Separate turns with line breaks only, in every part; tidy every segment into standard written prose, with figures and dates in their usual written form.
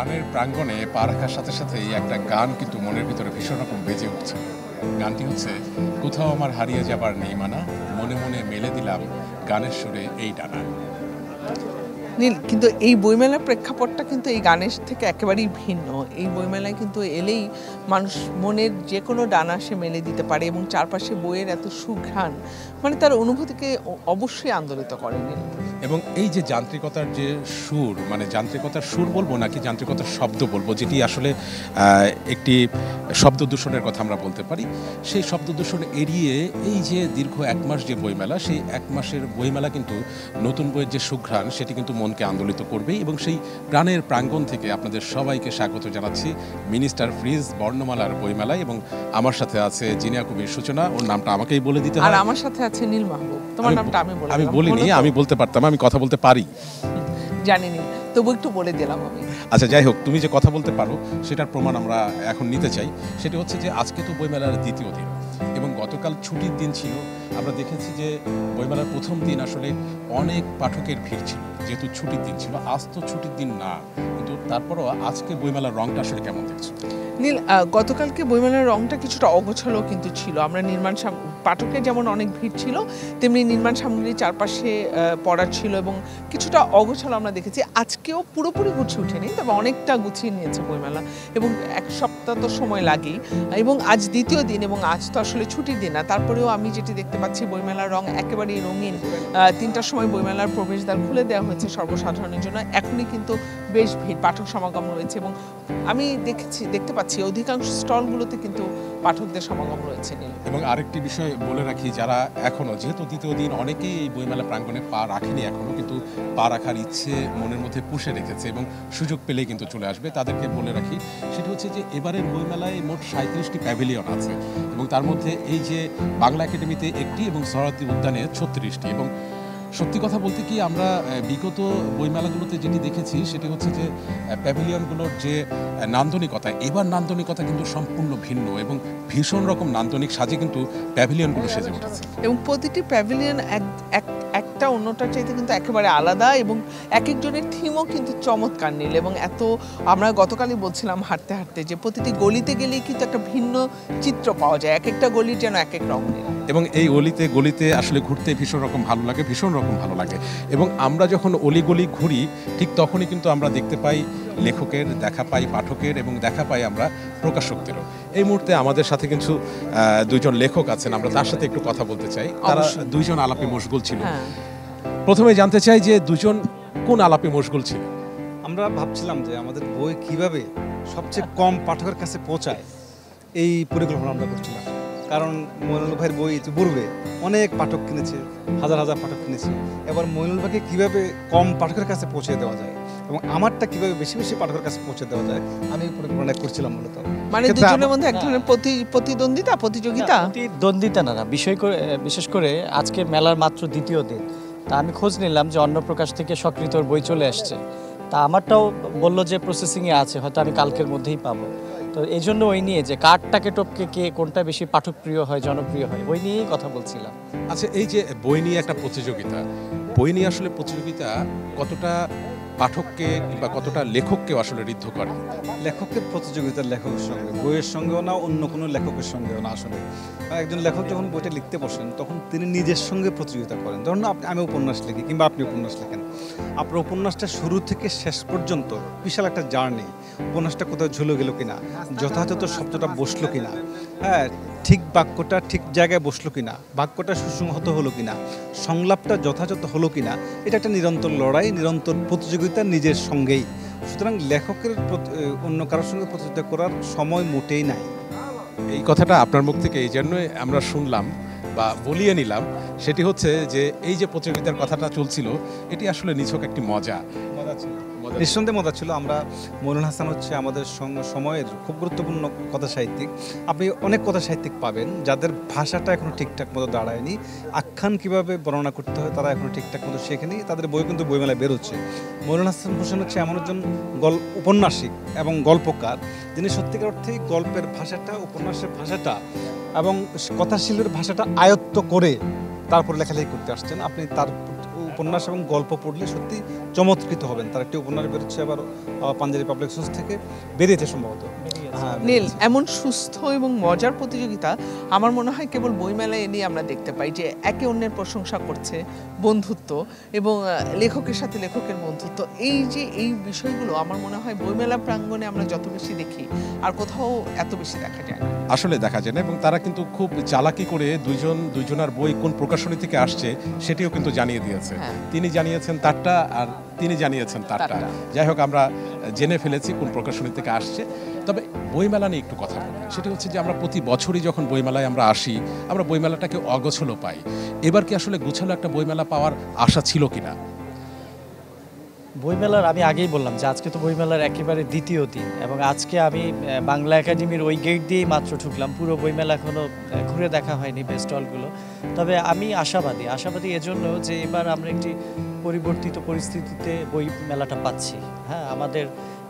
গানের প্রাঙ্গণে পা রাখার সাথে সাথেই একটা গান কিন্তু মনের ভিতরে ভীষণ রকম বেজে উঠছে। গানটি হচ্ছে কোথাও আমার হারিয়ে যাবার নেই মানা, মনে মনে মেলে দিলাম গানের সুরে এই ডানা।
নীল, কিন্তু এই বইমেলার প্রেক্ষাপটটা কিন্তু এই গানের থেকে একেবারেই ভিন্ন। এই বইমেলায় কিন্তু এলেই মানুষ মনের যে কোনো ডানা সে মেলে দিতে পারে এবং চারপাশে বইয়ের এত সুঘ্রাণ মানে তার অনুভূতিকে অবশ্যই আন্দোলিত করে। নীল,
এবং এই যে যান্ত্রিকতার যে সুর, মানে যান্ত্রিকতার সুর বলবো নাকি যান্ত্রিকতার শব্দ বলবো, যেটি আসলে একটি শব্দ দূষণের কথা আমরা বলতে পারি, সেই শব্দ দূষণ এড়িয়ে এই যে দীর্ঘ এক মাস যে বইমেলা, সেই এক মাসের বইমেলা কিন্তু নতুন বইয়ের যে সুঘ্রাণ সেটি কিন্তু মনকে আন্দোলিত করবেই। এবং সেই প্রাণের প্রাঙ্গণ থেকে আপনাদের সবাইকে স্বাগত জানাচ্ছি মিনিস্টার ফ্রিজ বর্ণমালার বইমেলায়। এবং আমার সাথে আছে জিনিয়া কবির সূচনা, ওর নামটা আমাকেই বলে দিতে হয়।
আর আমার সাথে আছে নীল মাহবুব। তোমার নামটা আমি
বলিনি, আমি বলতে পারতাম, আমি কথা বলতে পারি।
জানি নীল, তবু একটু বলে দিলাম আমি।
আচ্ছা, যাই হোক, তুমি যে কথা বলতে পারো সেটার প্রমাণ আমরা এখন নিতে চাই। সেটি হচ্ছে যে আজকে তো বইমেলার দ্বিতীয় দিন এবং গতকাল ছুটির দিন ছিল। আমরা দেখেছি যে বইমেলার প্রথম দিন আসলে অনেক পাঠকের ভিড় ছিল, যেহেতু ছুটির দিন ছিল। আজ তো ছুটির দিন না, কিন্তু তারপরও আজকে বইমেলার রংটা আসলে কেমন দেখছো?
নীল, গতকালকে বইমেলার রংটা কিছুটা অগোছালো কিন্তু ছিল। আমরা পাঠকের যেমন অনেক ভিড় ছিল, তেমনি নির্মাণ সামগ্রী চারপাশে পড়ার ছিল এবং কিছুটা অগোছালো আমরা দেখেছি। আজকেও পুরোপুরি গুছিয়ে ওঠেনি, তবে অনেকটা গুছিয়ে নিয়েছে বইমেলা এবং এক সপ্তাহ তো সময় লাগেই। এবং আজ দ্বিতীয় দিন এবং আজ তো আসলে ছুটির দিন না, তারপরেও আমি যেটি দেখতে পাচ্ছি বইমেলার রং একেবারেই রঙিন। 3টার সময় বইমেলার প্রবেশদ্বার খুলে দেওয়া হয়েছে সর্বসাধারণের জন্য। এখনই কিন্তু বেশ ভিড়, পাঠক সমাগম রয়েছে এবং আমি দেখতে পাচ্ছি অধিকাংশ স্টলগুলোতে কিন্তু পাঠকদের সমাগম রয়েছে।
এবং আরেকটি বিষয় বলে রাখি, যারা এখনো, যেহেতু দ্বিতীয় দিন, অনেকেই এই বইমেলা প্রাঙ্গণে পা রাখেনি এখনো, কিন্তু পা রাখার ইচ্ছে মনের মধ্যে পুষে রেখেছে এবং সুযোগ পেলেই কিন্তু চলে আসবে, তাদেরকে বলে রাখি সেটি হচ্ছে যে এবারের বইমেলায় মোট 37টি প্যাভিলিয়ন আছে এবং তার মধ্যে এই যে বাংলা একাডেমিতে একটি এবং সরাতি উদ্যানে 36টি। এবং সত্যি কথা বলতে কি, আমরা বিগত বইমেলাগুলোতে যেটি দেখেছি সেটি হচ্ছে যে প্যাভিলিয়নগুলোর যে নান্দনিকতা, এবার নান্দনিকতা কিন্তু সম্পূর্ণ ভিন্ন এবং ভীষণ রকম নান্দনিক সাজে কিন্তু প্যাভিলিয়নগুলো সেজে উঠেছে
এবং প্রতিটি প্যাভিলিয়ন একটা অন্যটার চাইতে কিন্তু একেবারে আলাদা এবং এক একজনের থিমও কিন্তু চমৎকার। নীল, এবং আমরা গতকালই বলছিলাম হাঁটতে হাঁটতে যে প্রতিটি গলিতে গেলেই কিন্তু একটা ভিন্ন চিত্র পাওয়া যায়, এক একটা গলির যেন এক এক রঙ।
এবং এই অলিতে গলিতে আসলে ঘুরতে ভীষণ রকম ভালো লাগে, ভীষণ রকম ভালো লাগে। এবং আমরা যখন অলিগলি ঘুরি ঠিক তখনই কিন্তু আমরা দেখতে পাই লেখকের, দেখা পাই পাঠকের এবং দেখা পাই আমরা প্রকাশকদেরও। এই মুহূর্তে আমাদের সাথে কিন্তু দুইজন লেখক আছেন, আমরা তার সাথে একটু কথা বলতে চাই। তারা দুইজন আলাপে মশগুল ছিল। প্রথমে জানতে চাই যে দুজন কোন আলাপে মশগুল ছিল?
আমরা ভাবছিলাম যে আমাদের বই কিভাবে সবচেয়ে কম পাঠকের কাছে পৌঁছায়, এই পরিকল্পনা আমরা করছিলাম। কারণ মইনুল ভাইয়ের বই পূর্বে অনেক পাঠক কিনেছে, হাজার হাজার পাঠক কিনেছে। এবার মইনুল ভাইকে কীভাবে কম পাঠকের কাছে পৌঁছে দেওয়া যায় এবং আমারটা কীভাবে বেশি বেশি পাঠকের কাছে পৌঁছে দেওয়া যায়, আমি পরিকল্পনা করছিলাম মূলত।
মানে দুজনের মধ্যে এক ধরনের প্রতিদ্বন্দ্বিতা,
প্রতিযোগিতা না, বিশেষ করে আজকে মেলার মাত্র দ্বিতীয় দিন। তা আমি খোঁজ নিলাম যে অন্য প্রকাশ থেকে স্বকৃতর বই চলে আসছে। তা আমারটাও বললো যে প্রসেসিংয়ে আছে, হয়তো আমি কালকের মধ্যেই পাবো। তো এই জন্য ওই নিয়ে যে কার্ডটাকে টপকে কে কোনটা বেশি পাঠকপ্রিয় হয়, জনপ্রিয় হয়, ওই নিয়েই কথা বলছিলাম।
আচ্ছা, এই যে বই নিয়ে একটা প্রতিযোগিতা, বই নিয়ে আসলে প্রতিযোগিতা কতটা পাঠককে কিংবা কতটা লেখককেও আসলে ঋদ্ধ করে?
লেখকের প্রতিযোগিতার লেখকের সঙ্গে, বইয়ের সঙ্গেও না, অন্য কোনো লেখকের সঙ্গেও না। আসলে একজন লেখক যখন বইটা লিখতে বসেন তখন তিনি নিজের সঙ্গে প্রতিযোগিতা করেন। ধরুন আমি উপন্যাস লিখি কিংবা আপনি উপন্যাস লেখেন, আপনার উপন্যাসটা শুরু থেকে শেষ পর্যন্ত বিশাল একটা জার্নি। উপন্যাসটা কোথাও ঝুলে গেল কিনা, যথাযথ শব্দটা বসলো কিনা, হ্যাঁ ঠিক বাক্যটা ঠিক জায়গায় বসলো কিনা, বাক্যটা সুসংহত হলো কিনা, সংলাপটা যথাযথ হলো কিনা, এটা একটা নিরন্তর লড়াই, নিরন্তর প্রতিযোগিতা নিজের সঙ্গেই। সুতরাং লেখকের অন্য কারোর সঙ্গে প্রতিযোগিতা করার সময় মোটেই নাই।
এই কথাটা আপনার মুখ থেকে এই জন্যই আমরা শুনলাম বা বলিয়ে নিলাম, সেটি হচ্ছে যে এই যে প্রতিযোগিতার কথাটা চলছিল, এটি আসলে নিছক একটি মজা ছিল,
নিঃসন্দেহে মজা ছিল। আমরা মইনুল হাসান হচ্ছে আমাদের সময়ের খুব গুরুত্বপূর্ণ কথা সাহিত্যিক। আপনি অনেক কথা সাহিত্যিক পাবেন যাদের ভাষাটা এখনো ঠিকঠাক মতো দাঁড়ায়নি, আখ্যান কীভাবে বর্ণনা করতে হয় তারা এখনো ঠিকঠাক মতো শেখেনি, তাদের বই কিন্তু বইমেলায় বেরোচ্ছে। মইনুল হাসান হোসেন হচ্ছে এমন একজন উপন্যাসিক এবং গল্পকার, যিনি সত্যিকার অর্থেই গল্পের ভাষাটা, উপন্যাসের ভাষাটা এবং কথাশিল্পের ভাষাটা আয়ত্ত করে তারপর লেখালেখি করতে আসছেন। আপনি তার উপন্যাস এবং গল্প পড়লে সত্যি চমৎকৃত হবেন। তার একটি উপন্যাস বেরোচ্ছে আবার পাঞ্জাবি পাবলিকেশনস থেকে, বেরিয়েছে সম্ভবত। হ্যাঁ,
নীল, এমন সুস্থ এবং মজার প্রতিযোগিতা আমার মনে হয় কেবল বইমেলায় এনেই আমরা দেখতে পাই, যে একে অন্যের প্রশংসা করছে, বন্ধুত্ব এবং লেখকের সাথে লেখকের বন্ধুত্ব, এই বিষয়গুলো আমার মনে হয় বইমেলা প্রাঙ্গণে আমরা যত বেশি দেখি আর কোথাও এত বেশি দেখা যায় না।
আসলে দেখা যায় না, এবং তারা কিন্তু খুব চালাকি করে দুইজনের বই কোন প্রকাশনী থেকে আসছে সেটিও কিন্তু জানিয়ে দিয়েছে।
হ্যাঁ।
তিনি জানিয়েছেন তারটা আর তিনি জানিয়েছেন তারটা।
তারটা।
যাই হোক, আমরা জেনে ফেলেছি কোন প্রকাশনী থেকে আসছে। তবে বইমেলা নিয়ে একটু কথা বলি, সেটা হচ্ছে যে আমরা প্রতি বছরই যখন বইমেলায় আমরা আসি, আমরা বইমেলাটাকে অগোছালো পাই। এবার কি আসলে গোছালো একটা বইমেলা পাওয়ার আশা ছিল কিনা?
বইমেলার আমি আগেই বললাম যে আজকে তো বইমেলার একেবারে দ্বিতীয় দিন, এবং আজকে আমি বাংলা একাডেমির ওই গেট দিয়েই মাত্র ঢুকলাম। পুরো বইমেলা এখনও ঘুরে দেখা হয়নি, স্টলগুলো। তবে আমি আশাবাদী এজন্য যে এবার আমরা একটি পরিবর্তিত পরিস্থিতিতে বই মেলাটা পাচ্ছি। হ্যাঁ, আমাদের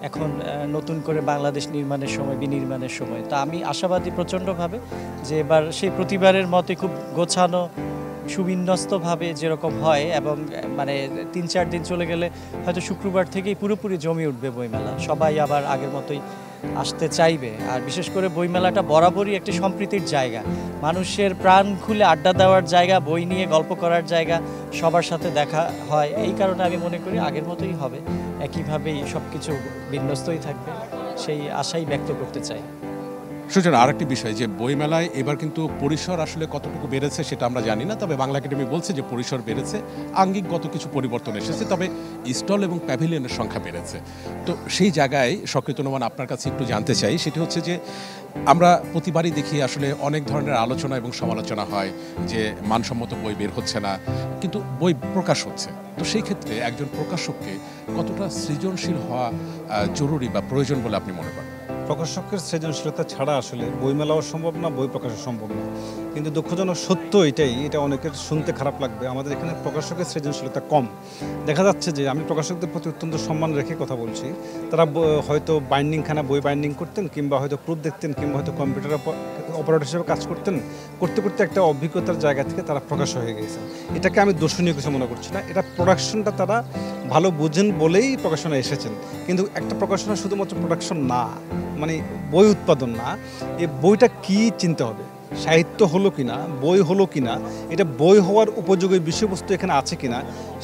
এখন নতুন করে বাংলাদেশ নির্মাণের সময়, বিনির্মাণের সময়। তা আমি আশাবাদী প্রচণ্ডভাবে যে এবার সেই প্রতিবারের মতোই খুব গোছানো, সুবিন্যস্তভাবে যেরকম হয়, এবং মানে 3-4 দিন চলে গেলে হয়তো শুক্রবার থেকেই পুরোপুরি জমে উঠবে বইমেলা। সবাই আবার আগের মতোই আসতে চাইবে। আর বিশেষ করে বইমেলাটা বরাবরই একটি সম্প্রীতির জায়গা, মানুষের প্রাণ খুলে আড্ডা দেওয়ার জায়গা, বই নিয়ে গল্প করার জায়গা, সবার সাথে দেখা হয়। এই কারণে আমি মনে করি আগের মতোই হবে, একইভাবেই সব কিছু বিন্যস্তই থাকবে, সেই আশাই ব্যক্ত করতে চাই।
সুজন, আরেকটি বিষয় যে বইমেলায় এবার কিন্তু পরিসর আসলে কতটুকু বেড়েছে সেটা আমরা জানি না, তবে বাংলা একাডেমি বলছে যে পরিসর বেড়েছে, আঙ্গিকগত কিছু পরিবর্তন এসেছে, তবে স্টল এবং প্যাভিলিয়নের সংখ্যা বেড়েছে। তো সেই জায়গায় সক্রিয় অনুমান আপনার কাছে একটু জানতে চাই, সেটি হচ্ছে যে আমরা প্রতিবারই দেখি আসলে অনেক ধরনের আলোচনা এবং সমালোচনা হয় যে মানসম্মত বই বের হচ্ছে না, কিন্তু বই প্রকাশ হচ্ছে। তো সেই ক্ষেত্রে একজন প্রকাশককে কতটা সৃজনশীল হওয়া জরুরি বা প্রয়োজন বলে আপনি মনে করেন?
প্রকাশকের সৃজনশীলতা ছাড়া আসলে বইমেলাও সম্ভব না, বই প্রকাশও সম্ভব না। কিন্তু দুঃখজনক সত্য এটা অনেকের শুনতে খারাপ লাগবে, আমাদের এখানে প্রকাশকের সৃজনশীলতা কম। দেখা যাচ্ছে যে আমি প্রকাশকদের প্রতি অত্যন্ত সম্মান রেখে কথা বলছি, তারা হয়তো বাইন্ডিংখানা বই বাইন্ডিং করতেন, কিংবা হয়তো প্রুফ দেখতেন, কিংবা হয়তো কম্পিউটার অপারেটর হিসেবে কাজ করতে করতে একটা অভিজ্ঞতার জায়গা থেকে তারা প্রকাশ হয়ে গেছেন। এটাকে আমি দর্শনীয় কিছু মনে করছি না, এটা প্রোডাকশনটা তারা ভালো বোঝেন বলেই প্রকাশনা এসেছেন। কিন্তু একটা প্রকাশনা শুধুমাত্র প্রোডাকশন না, মানে বই উৎপাদন না, এই বইটা কি চিনতে হবে, সাহিত্য হলো কিনা, বই হলো কিনা, এটা বই হওয়ার উপযোগী বিষয়বস্তু এখানে আছে কিনা,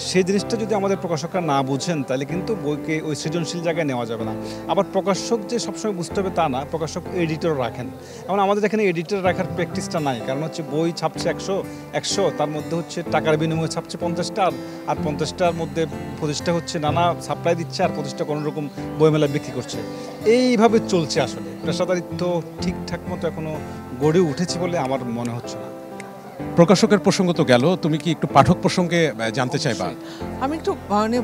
সেই জিনিসটা যদি আমাদের প্রকাশকরা না বুঝেন তাহলে কিন্তু বইকে ওই সৃজনশীল জায়গায় নেওয়া যাবে না। আবার প্রকাশক যে সবসময় বুঝতে হবে তা না, প্রকাশক এডিটর রাখেন। এখন আমাদের এখানে এডিটর রাখার প্র্যাকটিসটা নাই, কারণ হচ্ছে বই ছাপছে 100, তার মধ্যে হচ্ছে টাকার বিনিময়ে ছাপছে 50টা, আর 50টার মধ্যে 25টা হচ্ছে নানা সাপ্লাই দিচ্ছে, আর 25টা কোনোরকম বইমেলা বিক্রি করছে। এইভাবে চলছে আসলে, পেশাদারিত্ব ঠিকঠাক মতো এখনো গড়ে উঠেছে বলে আমার মনে হচ্ছে না।
প্রকাশকের প্রসঙ্গ তো গেল, তুমি কি একটু পাঠক প্রসঙ্গে জানতে চাইবা?
আমি একটু মানে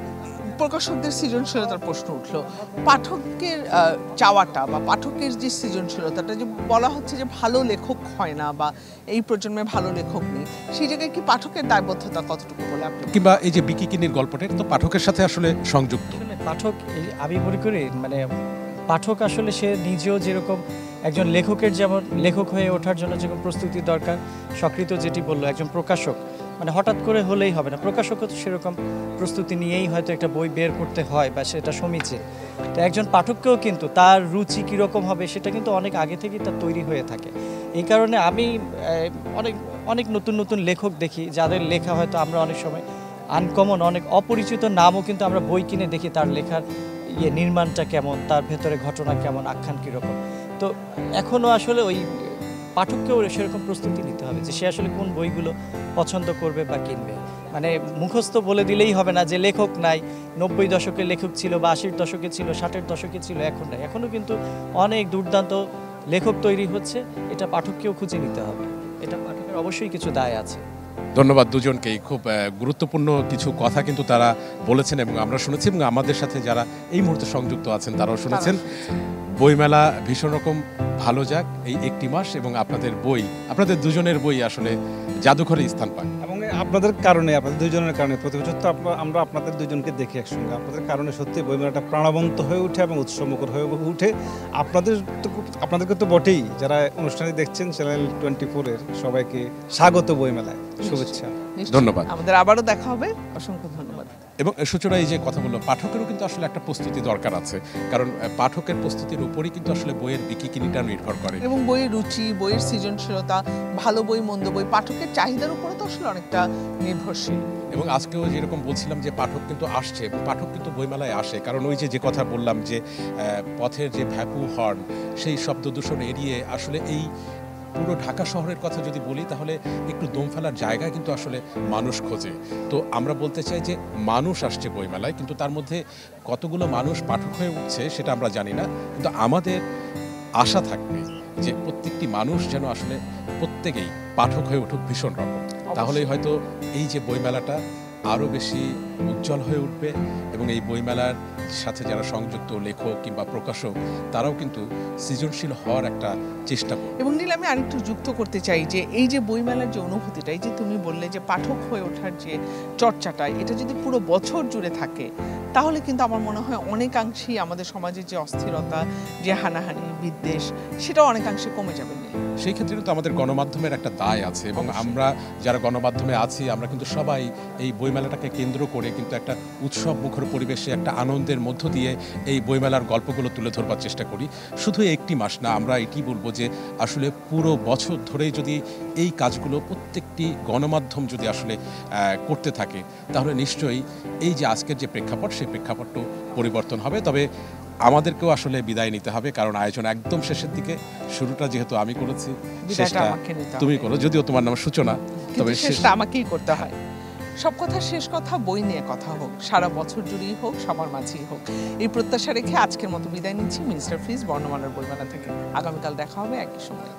প্রকাশকদের সৃজনশীলতার প্রশ্ন উঠলো, পাঠকের চাওয়াটা বা পাঠকের যে সৃজনশীলতাটা, যে বলা হচ্ছে যে ভালো লেখক হয় না বা এই প্রজন্মে ভালো লেখক নেই, সেই জায়গায় কি পাঠকের দায়বদ্ধতা কতটুকু বলে আপনি?
কিংবা এই যে বিকিকিনির গল্পটা, এটা তো পাঠকের সাথে আসলে সংযুক্ত।
আসলে পাঠক, আমি মনে করি মানে পাঠক আসলে সে নিজেও যেরকম একজন লেখকের, যেমন লেখক হয়ে ওঠার জন্য যেরকম প্রস্তুতি দরকার, সক্রিয় যেটি বললো, একজন প্রকাশক মানে হঠাৎ করে হলেই হবে না, প্রকাশকও তো সেরকম প্রস্তুতি নিয়েই হয়তো একটা বই বের করতে হয়, বা সেটা সমীচীন। তো একজন পাঠককেও কিন্তু তার রুচি কীরকম হবে সেটা কিন্তু অনেক আগে থেকেই তার তৈরি হয়ে থাকে। এই কারণে আমি অনেক নতুন নতুন লেখক দেখি, যাদের লেখা হয়তো আমরা অনেক সময় আনকমন, অনেক অপরিচিত নামও কিন্তু আমরা বই কিনে দেখি তার লেখার নির্মাণটা কেমন, তার ভেতরে ঘটনা কেমন, আখ্যান কীরকম। তো এখনও আসলে ওই পাঠককেও সেরকম প্রস্তুতি নিতে হবে যে সে আসলে কোন বইগুলো পছন্দ করবে বা কিনবে। মানে মুখস্থ বলে দিলেই হবে না যে লেখক নাই, 90 দশকে লেখক ছিল, বা 80 দশকে ছিল, 60 দশকে ছিল, এখন নাই। এখনও কিন্তু অনেক দুর্দান্ত লেখক তৈরি হচ্ছে, এটা পাঠককেও খুঁজে নিতে হবে, এটা পাঠকের অবশ্যই কিছু দায় আছে।
ধন্যবাদ দুজনকেই, খুব গুরুত্বপূর্ণ কিছু কথা কিন্তু তারা বলেছেন এবং আমরা শুনেছি, এবং আমাদের সাথে যারা এই মুহূর্তে সংযুক্ত আছেন তারাও শুনেছেন। বইমেলা ভীষণ রকম ভালো যাক এই একটি মাস, এবং আপনাদের দুজনের বই আসলে জাদুঘরে স্থান পায়।
এবং আপনাদের কারণে, আপনাদের দুইজনের কারণে প্রতি বছর তো আমরা আপনাদের দুইজনকে দেখি একসঙ্গে। আপনাদের কারণে সত্যি বইমেলাটা প্রাণবন্ত হয়ে ওঠে এবং উৎসবমুখর হয়ে উঠে। আপনাদেরকে তো বটেই, যারা অনুষ্ঠানে দেখছেন চ্যানেল 24-এর সবাইকে স্বাগত বইমেলায়, শুভেচ্ছা।
নিশ্চয়ই।
ধন্যবাদ।
আমাদের আবারও দেখা হবে, অসংখ্য ধন্যবাদ।
এবং সূচনা এই যে কথা বললো, পাঠকেরও কিন্তু আসলে একটা প্রস্তুতি দরকার আছে, কারণ পাঠকের প্রস্তুতির উপরই কিন্তু আসলে বইয়ের বিকিকিনিটা নির্ভর করে।
এবং বইয়ের রুচি, বইয়ের সৃজনশীলতা, ভালো বই মন্দ বই পাঠকের চাহিদার উপরে তো আসলে অনেকটা নির্ভরশীল।
এবং আজকেও যেরকম বলছিলাম যে পাঠক কিন্তু আসছে, এবং পাঠক কিন্তু বইমেলায় আসে, কারণ ওই যে কথা বললাম যে পথের যে ভ্যাপু হর্ন, সেই শব্দ দূষণ এড়িয়ে আসলে এই পুরো ঢাকা শহরের কথা যদি বলি, তাহলে একটু দম ফেলার জায়গা কিন্তু আসলে মানুষ খোঁজে। তো আমরা বলতে চাই যে মানুষ আসছে বইমেলায়, কিন্তু তার মধ্যে কতগুলো মানুষ পাঠক হয়ে উঠছে সেটা আমরা জানি না, কিন্তু আমাদের আশা থাকবে যে প্রত্যেকটি মানুষ যেন আসলে প্রত্যেকেই পাঠক হয়ে উঠুক ভীষণ রকম। তাহলেই হয়তো এই যে বইমেলাটা আরও বেশি উজ্জ্বল হয়ে উঠবে, এবং এই বইমেলার সাথে যারা সংযুক্ত লেখক কিংবা প্রকাশক, তারাও কিন্তু সৃজনশীল হওয়ার একটা চেষ্টা করবে।
এবং নীল, আমি আরেকটু যুক্ত করতে চাই যে এই যে বইমেলার যে অনুভূতিটা, এই যে তুমি বললে যে পাঠক হয়ে ওঠার যে চর্চাটা, এটা যদি পুরো বছর জুড়ে থাকে, তাহলে কিন্তু আমার মনে হয় অনেকাংশেই আমাদের সমাজের যে অস্থিরতা, যে হানাহানি, বিদ্বেষ, সেটাও অনেকাংশে কমে যাবে।
সেই ক্ষেত্রে কিন্তু আমাদের গণমাধ্যমের একটা দায় আছে, এবং আমরা যারা গণমাধ্যমে আছি, আমরা কিন্তু সবাই এই বইমেলাটাকে কেন্দ্র করে কিন্তু একটা উৎসব মুখর পরিবেশে, একটা আনন্দের মধ্য দিয়ে এই বইমেলার গল্পগুলো তুলে ধরবার চেষ্টা করি। শুধু একটি মাস না, আমরা এটি বলবো যে আসলে পুরো বছর ধরেই যদি এই কাজগুলো প্রত্যেকটি গণমাধ্যম যদি আসলে করতে থাকে, তাহলে নিশ্চয়ই এই যে আজকের যে প্রেক্ষাপট, সেই প্রেক্ষাপটও পরিবর্তন হবে। তবে আমাদেরকেও আসলে বিদায় নিতে হবে, কারণ আয়োজন একদম শেষের দিকে। শুরুটা যেহেতু আমি করেছি, শেষটা তুমি করো, যদিও তোমার নাম সূচনা, তবে
শেষটা আমাকেই করতে হয়। সব কথা শেষ কথা, বই নিয়ে কথা হোক, সারা বছর জুড়েই হোক, সবার মাঝেই হোক, এই প্রত্যাশা রেখে আজকের মতো বিদায় নিচ্ছি মিনিস্টার ফিজ বর্ণমালার বইমেলা থেকে। আগামীকাল দেখা হবে একই সময়।